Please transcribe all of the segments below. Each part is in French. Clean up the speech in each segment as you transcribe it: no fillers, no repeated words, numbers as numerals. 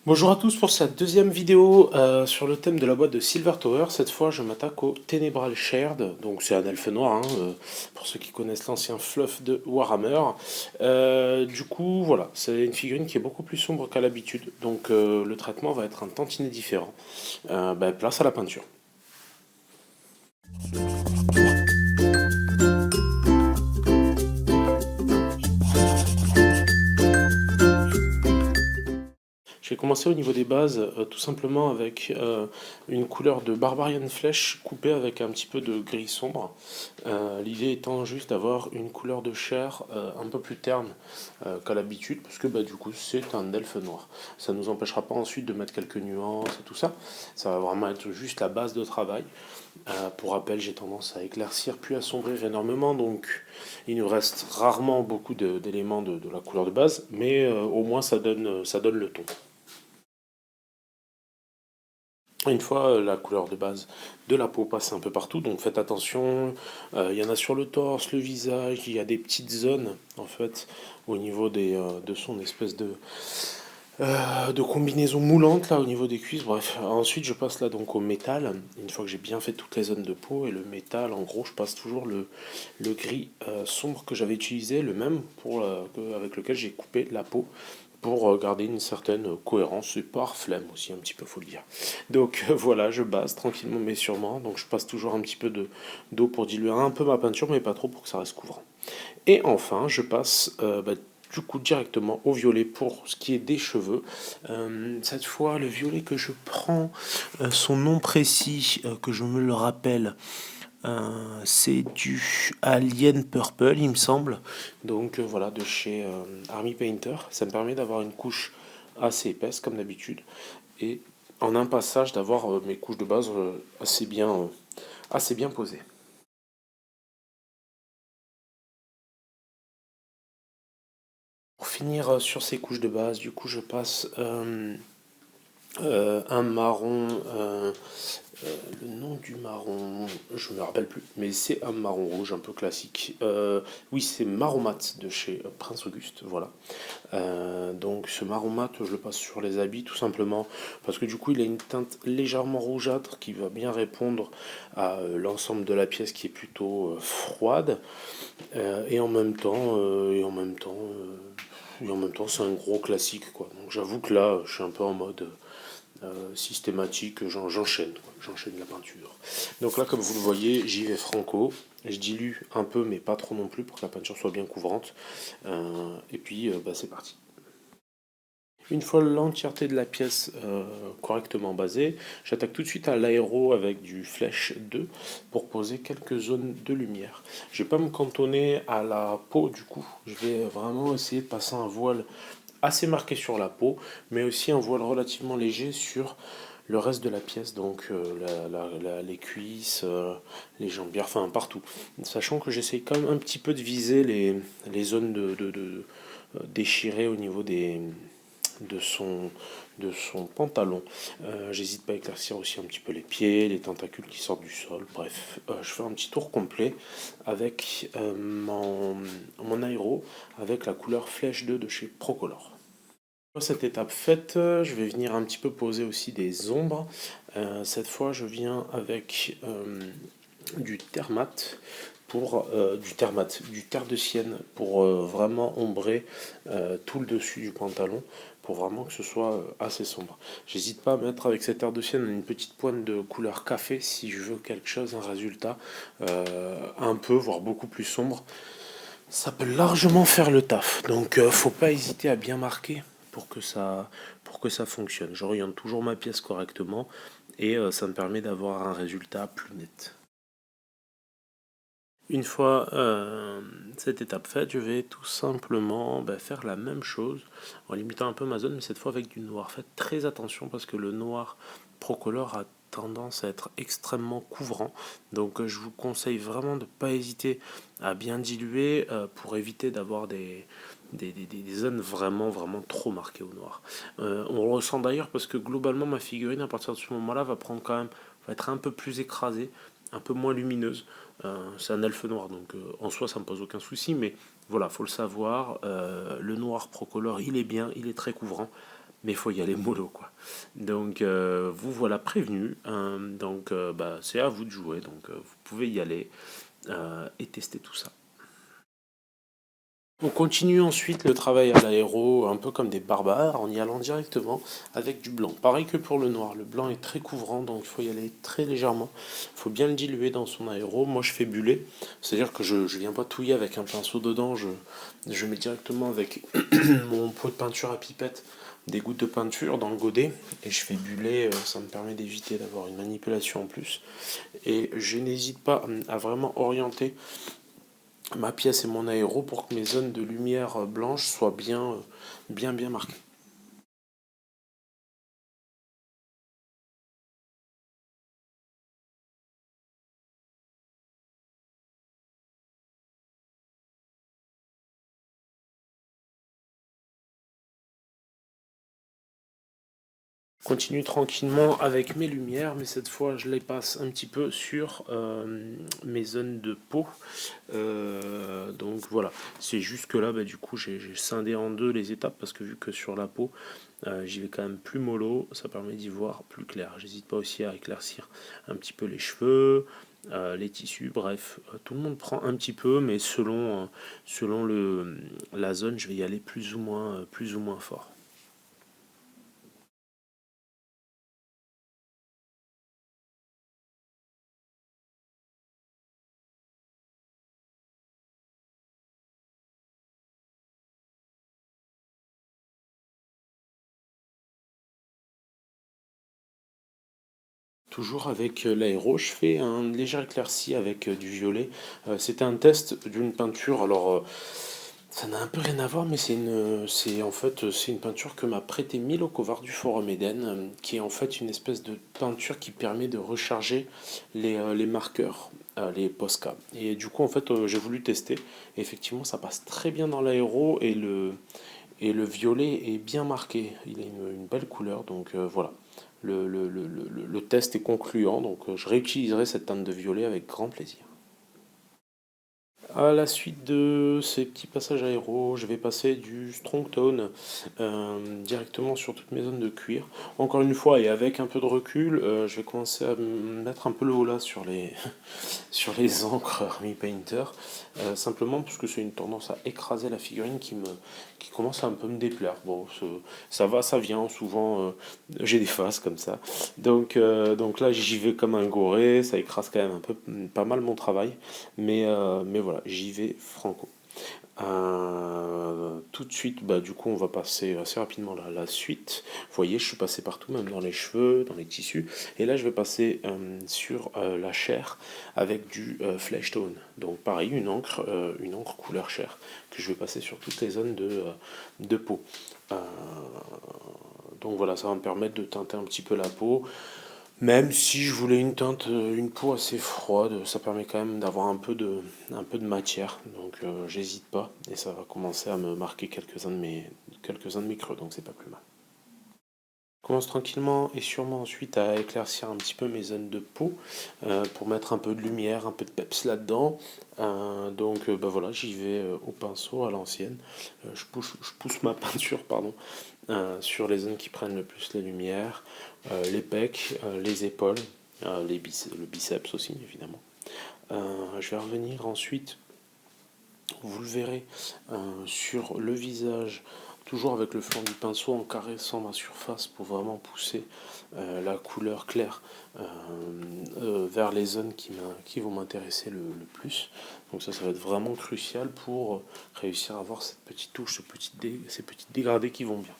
Bonjour à tous pour cette deuxième vidéo sur le thème de la boîte de Silver Tower. Cette fois, je m'attaque au Tenebral Shared, donc c'est un elfe noir, hein, pour ceux qui connaissent l'ancien fluff de Warhammer. Du coup, voilà, c'est une figurine qui est beaucoup plus sombre qu'à l'habitude, donc le traitement va être un tantinet différent. Place à la peinture. J'ai commencé au niveau des bases, tout simplement avec une couleur de Barbarian Flèche coupée avec un petit peu de gris sombre. L'idée étant juste d'avoir une couleur de chair un peu plus terne qu'à l'habitude, parce que du coup c'est un elfe noir. Ça ne nous empêchera pas ensuite de mettre quelques nuances et tout ça. Ça va vraiment être juste la base de travail. Pour rappel, j'ai tendance à éclaircir puis à sombrir énormément, donc il nous reste rarement beaucoup d'éléments de la couleur de base, mais au moins ça donne le ton. Une fois la couleur de base de la peau passe un peu partout, donc faites attention. Il y en a sur le torse, le visage, il y a des petites zones en fait au niveau de son espèce de combinaison moulante là au niveau des cuisses. Bref, ensuite je passe là donc au métal. Une fois que j'ai bien fait toutes les zones de peau et le métal, en gros, je passe toujours le gris sombre que j'avais utilisé, le même avec lequel j'ai coupé la peau pour garder une certaine cohérence et par flemme aussi un petit peu faut le dire. Donc voilà, je base tranquillement mais sûrement, donc je passe toujours un petit peu d'eau pour diluer un peu ma peinture mais pas trop pour que ça reste couvrant. Et enfin je passe du coup directement au violet pour ce qui est des cheveux. Cette fois le violet que je prends, son nom précis que je me le rappelle, c'est du Alien Purple, il me semble. Donc voilà, de chez Army Painter. Ça me permet d'avoir une couche assez épaisse, comme d'habitude. Et en un passage, d'avoir mes couches de base assez bien posées. Pour finir sur ces couches de base, du coup, je passe un marron. Le nom du marron, je me rappelle plus, mais c'est un marron rouge un peu classique. Oui, c'est marron mat de chez Prince Auguste, voilà. Donc ce marron mat, je le passe sur les habits tout simplement parce que du coup il a une teinte légèrement rougeâtre qui va bien répondre à l'ensemble de la pièce qui est plutôt froide. Et en même temps, c'est un gros classique quoi. Donc j'avoue que là, je suis un peu en mode systématique, j'enchaîne, quoi. J'enchaîne la peinture. Donc là, comme vous le voyez, j'y vais franco. Je dilue un peu, mais pas trop non plus, pour que la peinture soit bien couvrante. Et puis, c'est parti. Une fois l'entièreté de la pièce correctement basée, j'attaque tout de suite à l'aéro avec du flèche 2 pour poser quelques zones de lumière. Je vais pas me cantonner à la peau du coup, je vais vraiment essayer de passer un voile assez marqué sur la peau, mais aussi un voile relativement léger sur le reste de la pièce, donc les cuisses, les jambières, enfin partout. Sachant que j'essaye quand même un petit peu de viser les zones déchirées au niveau de son, de son pantalon. J'hésite pas à éclaircir aussi un petit peu les pieds, les tentacules qui sortent du sol. Bref, je fais un petit tour complet avec mon aéro avec la couleur Flèche 2 de chez Procolor. Cette étape faite, je vais venir un petit peu poser aussi des ombres. Cette fois, je viens avec du thermate du terre de sienne pour vraiment ombrer tout le dessus du pantalon pour vraiment que ce soit assez sombre. J'hésite pas à mettre avec cette terre de sienne une petite pointe de couleur café si je veux quelque chose, un résultat un peu, voire beaucoup plus sombre. Ça peut largement faire le taf, donc faut pas hésiter à bien marquer pour que ça fonctionne. J'oriente toujours ma pièce correctement et ça me permet d'avoir un résultat plus net. Une fois cette étape faite, je vais tout simplement faire la même chose en limitant un peu ma zone, mais cette fois avec du noir. Faites très attention parce que le noir Procolor a tendance à être extrêmement couvrant. Donc je vous conseille vraiment de ne pas hésiter à bien diluer pour éviter d'avoir des zones vraiment trop marquées au noir. On le ressent d'ailleurs parce que globalement ma figurine à partir de ce moment-là va être un peu plus écrasée, un peu moins lumineuse. C'est un elfe noir, donc en soi ça me pose aucun souci, mais voilà, faut le savoir. Le noir Procolor, il est bien, il est très couvrant. mais il faut y aller mollo, quoi. Donc, vous voilà prévenu, hein. Donc, bah, c'est à vous de jouer. Donc, vous pouvez y aller et tester tout ça. On continue ensuite le travail à l'aéro, un peu comme des barbares, en y allant directement avec du blanc. Pareil que pour le noir, le blanc est très couvrant, donc il faut y aller très légèrement. Il faut bien le diluer dans son aéro. Moi, je fais buller, c'est-à-dire que je ne viens pas touiller avec un pinceau dedans, je mets directement avec mon pot de peinture à pipette des gouttes de peinture dans le godet et je fais buller, ça me permet d'éviter d'avoir une manipulation en plus. Et je n'hésite pas à vraiment orienter ma pièce et mon aéro pour que mes zones de lumière blanche soient bien marquées. Continue tranquillement avec mes lumières, mais cette fois je les passe un petit peu sur mes zones de peau. Donc voilà, c'est juste que là, bah, du coup, j'ai scindé en deux les étapes parce que vu que sur la peau, j'y vais quand même plus mollo, ça permet d'y voir plus clair. J'hésite pas aussi à éclaircir un petit peu les cheveux, les tissus, bref, tout le monde prend un petit peu, mais selon la zone, je vais y aller plus ou moins fort. Toujours avec l'aéro, je fais un léger éclairci avec du violet. C'était un test d'une peinture. Alors, ça n'a un peu rien à voir, mais c'est en fait c'est une peinture que m'a prêté Milo Kovar du Forum Eden, qui est en fait une espèce de peinture qui permet de recharger les marqueurs, les Posca. Et du coup, en fait, j'ai voulu tester. Et effectivement, ça passe très bien dans l'aéro et le violet est bien marqué. Il a une belle couleur, donc voilà. Le test est concluant, donc je réutiliserai cette teinte de violet avec grand plaisir. À la suite de ces petits passages aéros, je vais passer du strong tone directement sur toutes mes zones de cuir. Encore une fois, et avec un peu de recul, je vais commencer à mettre un peu le haut là sur sur les encres Army Painter, simplement parce que c'est une tendance à écraser la figurine qui commence à un peu me déplaire. Bon, ça va, ça vient, souvent j'ai des phases comme ça. Donc là, j'y vais comme un goré, ça écrase quand même un peu, pas mal mon travail, mais voilà, j'y vais franco. Tout de suite, bah, du coup, on va passer assez rapidement à la suite. Vous voyez, je suis passé partout, même dans les cheveux, dans les tissus. Et là, je vais passer sur la chair avec du flesh tone. Donc, pareil, une encre couleur chair que je vais passer sur toutes les zones de peau. Euh, donc voilà, ça va me permettre de teinter un petit peu la peau. Même si je voulais une teinte, une peau assez froide, ça permet quand même d'avoir un peu de matière. Donc j'hésite pas et ça va commencer à me marquer quelques-uns de mes creux, donc c'est pas plus mal. Je commence tranquillement et sûrement ensuite à éclaircir un petit peu mes zones de peau pour mettre un peu de lumière, un peu de peps là-dedans. Donc bah voilà, j'y vais au pinceau à l'ancienne. Je pousse ma peinture pardon, sur les zones qui prennent le plus les lumières, les pecs, les épaules, le biceps aussi évidemment. Je vais revenir ensuite, vous le verrez, sur le visage, toujours avec le flanc du pinceau en caressant ma surface pour vraiment pousser la couleur claire vers les zones qui vont m'intéresser le plus. Donc ça va être vraiment crucial pour réussir à avoir cette petite touche, ces petites dégradés qui vont bien.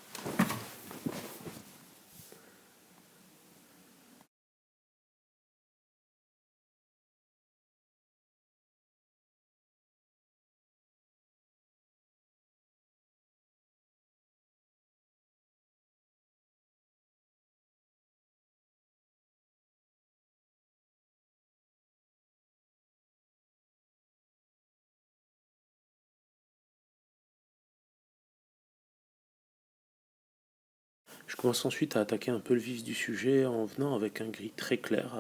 Je commence ensuite à attaquer un peu le vif du sujet en venant avec un gris très clair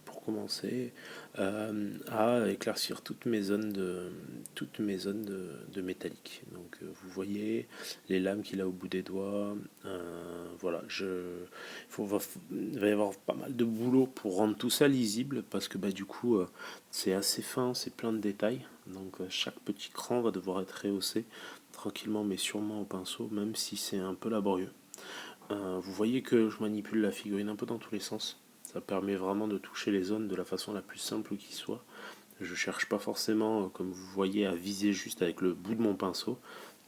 pour pour commencer à éclaircir toutes mes zones de métallique. Donc vous voyez les lames qu'il a au bout des doigts. Voilà, il va y avoir pas mal de boulot pour rendre tout ça lisible parce que du coup c'est assez fin, c'est plein de détails. Donc chaque petit cran va devoir être rehaussé tranquillement mais sûrement au pinceau, même si c'est un peu laborieux. Vous voyez que je manipule la figurine un peu dans tous les sens. Ça permet vraiment de toucher les zones de la façon la plus simple qui soit. Je cherche pas forcément, comme vous voyez, à viser juste avec le bout de mon pinceau,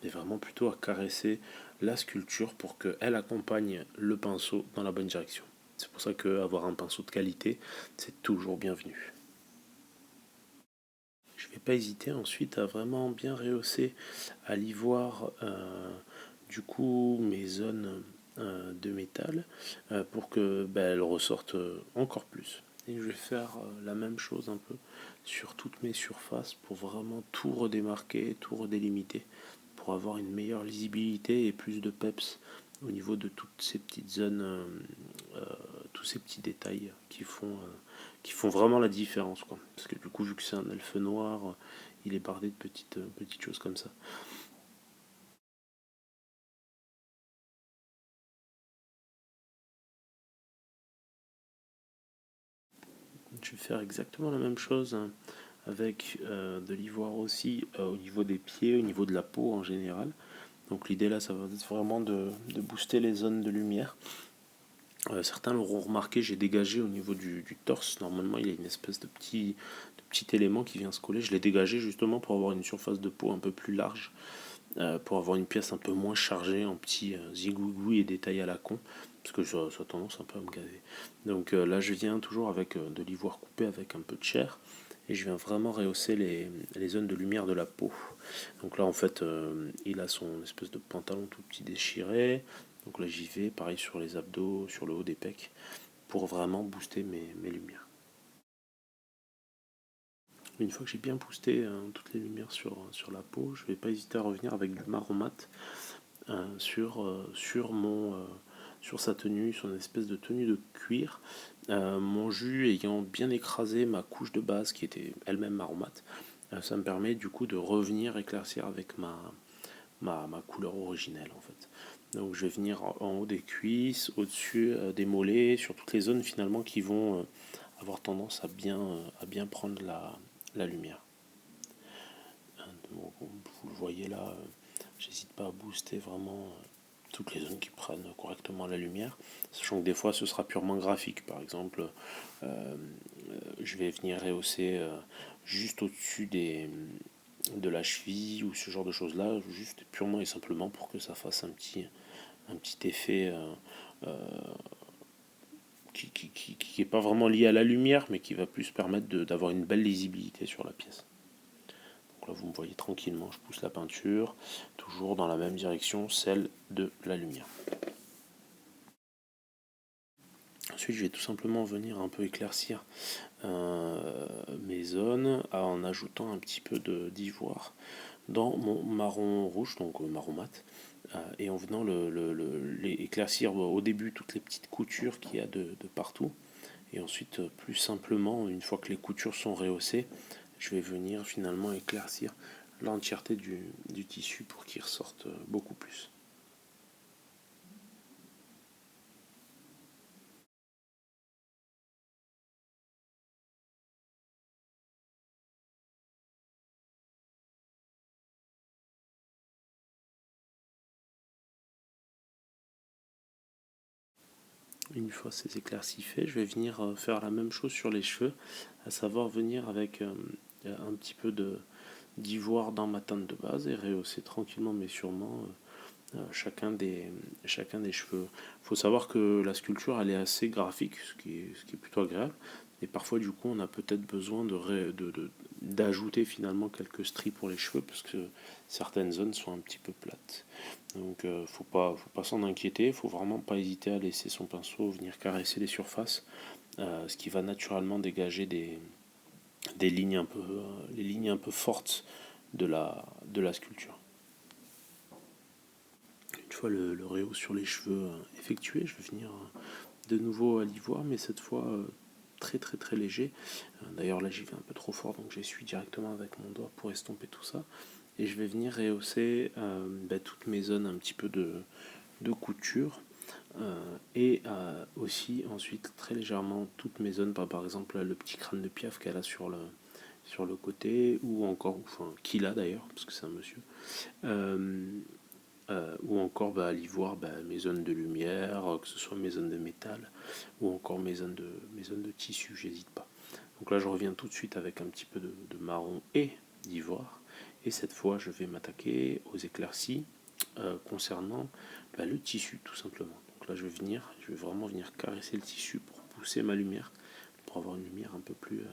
mais vraiment plutôt à caresser la sculpture pour qu'elle accompagne le pinceau dans la bonne direction. C'est pour ça qu'avoir un pinceau de qualité, c'est toujours bienvenu. Je ne vais pas hésiter ensuite à vraiment bien rehausser à l'ivoire du coup mes zones de métal pour que elles ressortent encore plus. Et je vais faire la même chose un peu sur toutes mes surfaces pour vraiment tout redémarquer, tout redélimiter, pour avoir une meilleure lisibilité et plus de peps au niveau de toutes ces petites zones, tous ces petits détails qui font vraiment la différence, quoi. Parce que du coup, vu que c'est un elfe noir, il est bardé de petites choses comme ça. Je vais faire exactement la même chose hein, avec de l'ivoire aussi au niveau des pieds, au niveau de la peau en général. Donc l'idée là, ça va être vraiment de booster les zones de lumière. Certains l'auront remarqué, j'ai dégagé au niveau du torse. Normalement, il y a une espèce de petit élément qui vient se coller. Je l'ai dégagé justement pour avoir une surface de peau un peu plus large, pour avoir une pièce un peu moins chargée en petits zigouigous et détails à la con, parce que ça a tendance un peu à me gaver. Donc là, je viens toujours avec de l'ivoire coupé avec un peu de chair, et je viens vraiment rehausser les zones de lumière de la peau. Donc là, en fait, il a son espèce de pantalon tout petit déchiré. Donc là, j'y vais, pareil sur les abdos, sur le haut des pecs, pour vraiment booster mes lumières. Une fois que j'ai bien boosté toutes les lumières sur la peau, je ne vais pas hésiter à revenir avec du marron mat sur sa tenue, son espèce de tenue de cuir. Mon jus ayant bien écrasé ma couche de base qui était elle-même marron mat, ça me permet du coup de revenir éclaircir avec ma couleur originelle en fait. Donc je vais venir en haut des cuisses, au-dessus des mollets, sur toutes les zones finalement qui vont avoir tendance à bien prendre la lumière. Donc, vous le voyez là, j'hésite pas à booster vraiment toutes les zones qui prennent correctement la lumière, sachant que des fois ce sera purement graphique. Par exemple, je vais venir rehausser juste au-dessus de la cheville ou ce genre de choses là, juste purement et simplement pour que ça fasse un petit effet qui est pas vraiment lié à la lumière, mais qui va plus permettre d'avoir une belle lisibilité sur la pièce. Donc là, vous me voyez tranquillement, je pousse la peinture, toujours dans la même direction, celle de la lumière. Ensuite, je vais tout simplement venir un peu éclaircir mes zones en ajoutant un petit peu d'ivoire dans mon marron rouge, donc marron mat, et en venant éclaircir au début toutes les petites coutures qu'il y a de partout. Et ensuite, plus simplement, une fois que les coutures sont rehaussées, je vais venir finalement éclaircir l'entièreté du tissu pour qu'il ressorte beaucoup plus. Une fois ces éclaircies faits, je vais venir faire la même chose sur les cheveux, à savoir venir avec un petit peu d'ivoire dans ma teinte de base et rehausser tranquillement mais sûrement chacun des cheveux. Il faut savoir que la sculpture elle est assez graphique, ce qui est plutôt agréable. Et parfois du coup on a peut-être besoin d'ajouter finalement quelques stries pour les cheveux parce que certaines zones sont un petit peu plates. Donc faut pas s'en inquiéter, faut vraiment pas hésiter à laisser son pinceau venir caresser les surfaces, ce qui va naturellement dégager des lignes un peu, les lignes un peu fortes de la sculpture. Une fois le rehausse sur les cheveux effectué, je vais venir de nouveau à l'ivoire, mais cette fois très très très léger. D'ailleurs là j'y vais un peu trop fort, donc j'essuie directement avec mon doigt pour estomper tout ça. Et je vais venir rehausser toutes mes zones un petit peu de couture. Et aussi ensuite très légèrement toutes mes zones, par exemple le petit crâne de piaf qu'elle a sur le côté, ou encore, enfin qu'il a d'ailleurs, parce que c'est un monsieur, ou encore à l'ivoire, mes zones de lumière, que ce soit mes zones de métal, ou encore mes zones de tissu, j'hésite pas. Donc là je reviens tout de suite avec un petit peu de marron et d'ivoire, et cette fois je vais m'attaquer aux éclaircies concernant le tissu tout simplement. Donc là je vais vraiment venir caresser le tissu pour pousser ma lumière, pour avoir une lumière un peu plus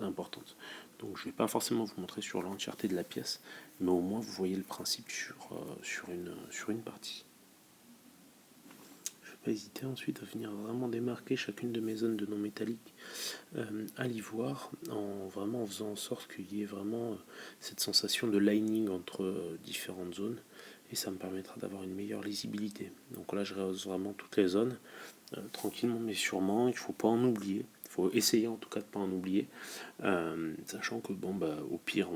importante. Donc je ne vais pas forcément vous montrer sur l'entièreté de la pièce, mais au moins vous voyez le principe sur une partie. Je ne vais pas hésiter ensuite à venir vraiment démarquer chacune de mes zones de non métallique à l'ivoire, en faisant en sorte qu'il y ait vraiment cette sensation de lining entre différentes zones, et ça me permettra d'avoir une meilleure lisibilité. Donc là je rehausse vraiment toutes les zones, tranquillement mais sûrement. Il ne faut pas en oublier, il faut essayer en tout cas de ne pas en oublier, sachant que au pire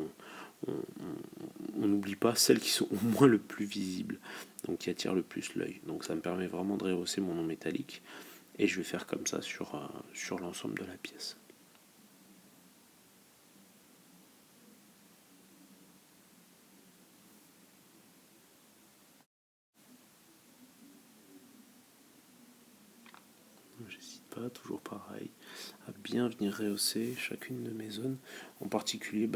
on n'oublie pas celles qui sont au moins le plus visibles, donc qui attirent le plus l'œil. Donc ça me permet vraiment de rehausser mon non métallique, et je vais faire comme ça sur l'ensemble de la pièce. J'hésite pas, toujours pareil, à bien venir rehausser chacune de mes zones, en particulier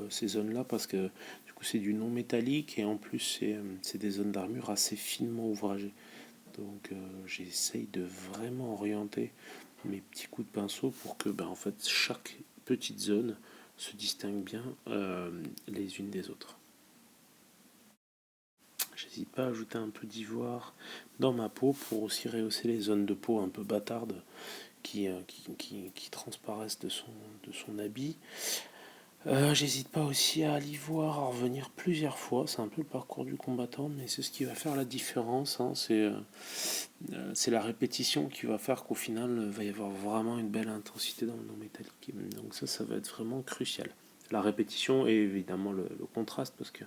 ces zones-là, parce que du coup c'est du non métallique, et en plus c'est des zones d'armure assez finement ouvragées. Donc j'essaye de vraiment orienter mes petits coups de pinceau pour que en fait chaque petite zone se distingue bien les unes des autres. J'hésite pas à ajouter un peu d'ivoire dans ma peau pour aussi rehausser les zones de peau un peu bâtardes qui transparaissent de son habit. J'hésite pas aussi à l'ivoire, à revenir plusieurs fois. C'est un peu le parcours du combattant, mais c'est ce qui va faire la différence. C'est la répétition qui va faire qu'au final, il va y avoir vraiment une belle intensité dans le non métallique. Donc ça va être vraiment crucial. La répétition et évidemment le contraste, parce que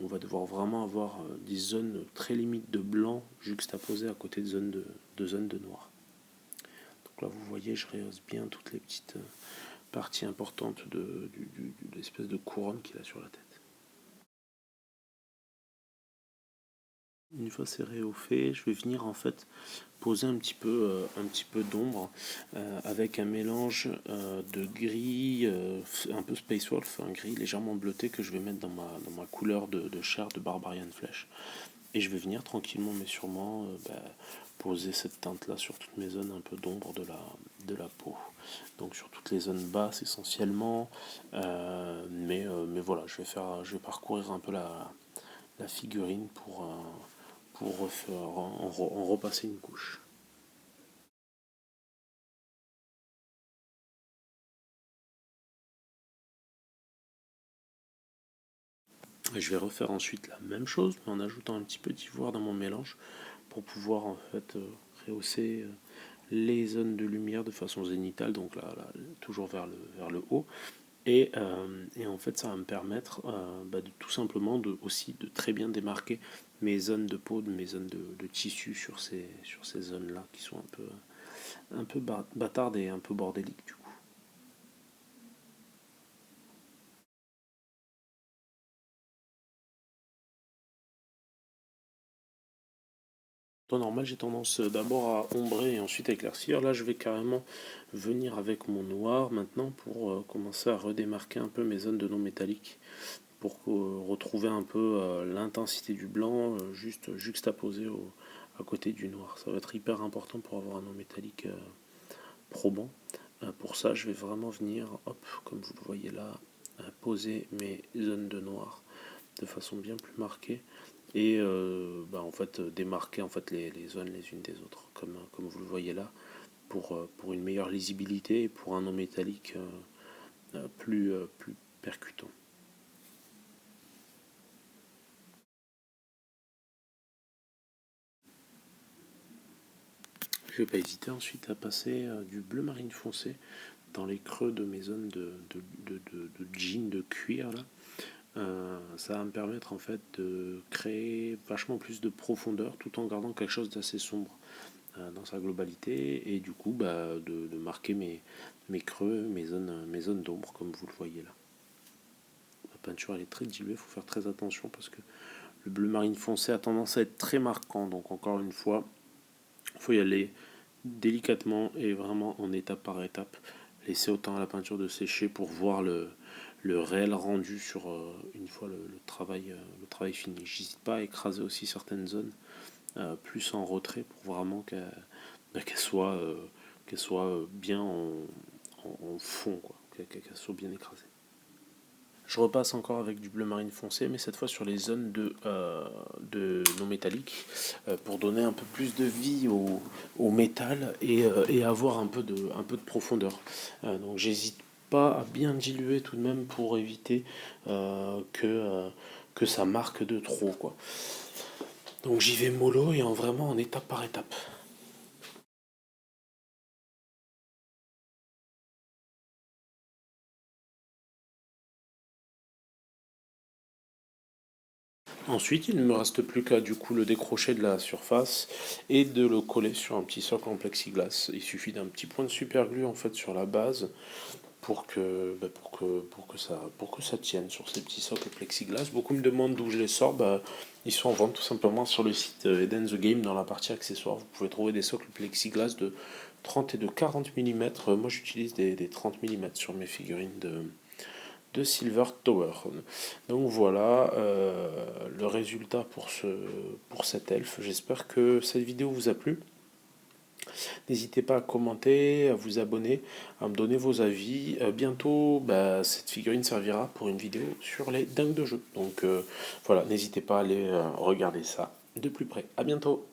on va devoir vraiment avoir des zones très limites de blanc juxtaposées à côté de zones de noir. Donc là, vous voyez, je rehausse bien toutes les petites parties importantes de l'espèce de couronne qu'il a sur la tête. Une fois c'est rehaussé, je vais venir en fait poser un petit peu d'ombre avec un mélange de gris un peu Space Wolf, un gris légèrement bleuté que je vais mettre dans ma couleur de chair de Barbarian Flesh. Et je vais venir tranquillement mais sûrement poser cette teinte là sur toutes mes zones un peu d'ombre de la peau. Donc sur toutes les zones basses essentiellement. Mais voilà, je vais parcourir un peu la figurine pour en repasser une couche. Et je vais refaire ensuite la même chose, mais en ajoutant un petit peu d'ivoire dans mon mélange pour pouvoir en fait rehausser les zones de lumière de façon zénitale, donc là toujours vers le haut. Et en fait, ça va me permettre de tout simplement aussi de très bien démarquer mes zones de peau, mes zones de tissu sur ces zones-là qui sont un peu bâtardes et un peu bordéliques du coup. En temps normal, j'ai tendance d'abord à ombrer et ensuite à éclaircir. Là, je vais carrément venir avec mon noir maintenant pour commencer à redémarquer un peu mes zones de non métallique, pour retrouver un peu l'intensité du blanc juste juxtaposé à côté du noir. Ça va être hyper important pour avoir un non métallique probant. Pour ça, je vais vraiment venir, hop, comme vous le voyez là, poser mes zones de noir de façon bien plus marquée, et en fait démarquer en fait les zones les unes des autres, comme vous le voyez là, pour une meilleure lisibilité et pour un non métallique plus percutant. Je vais pas hésiter ensuite à passer du bleu marine foncé dans les creux de mes zones de jean de cuir là. Ça va me permettre en fait de créer vachement plus de profondeur tout en gardant quelque chose d'assez sombre dans sa globalité et du coup de marquer mes creux, mes zones d'ombre comme vous le voyez là. La peinture elle est très diluée, il faut faire très attention parce que le bleu marine foncé a tendance à être très marquant, donc encore une fois, il faut y aller délicatement et vraiment en étape par étape. Laisser autant à la peinture de sécher pour voir le réel rendu sur une fois le travail fini. J'hésite pas à écraser aussi certaines zones plus en retrait pour vraiment qu'elle soit bien en fond, quoi, qu'elle soit bien écrasée. Je repasse encore avec du bleu marine foncé, mais cette fois sur les zones de non métalliques, pour donner un peu plus de vie au métal et avoir un peu de profondeur. Donc j'hésite pas à bien diluer tout de même pour éviter que ça marque de trop, quoi. Donc j'y vais mollo et vraiment en étape par étape. Ensuite, il ne me reste plus qu'à du coup le décrocher de la surface et de le coller sur un petit socle en plexiglas. Il suffit d'un petit point de super glue en fait sur la base pour que ça tienne sur ces petits socles plexiglas. Beaucoup me demandent d'où je les sors. Ils sont en vente tout simplement sur le site Eden the Game dans la partie accessoires. Vous pouvez trouver des socles plexiglas de 30 et de 40 mm. Moi j'utilise des 30 mm sur mes figurines de Silver Tower. Donc voilà le résultat pour cet elfe. J'espère que cette vidéo vous a plu. N'hésitez pas à commenter, à vous abonner, à me donner vos avis. Bientôt, cette figurine servira pour une vidéo sur les dingues de jeu. Donc voilà, n'hésitez pas à aller regarder ça de plus près. À bientôt.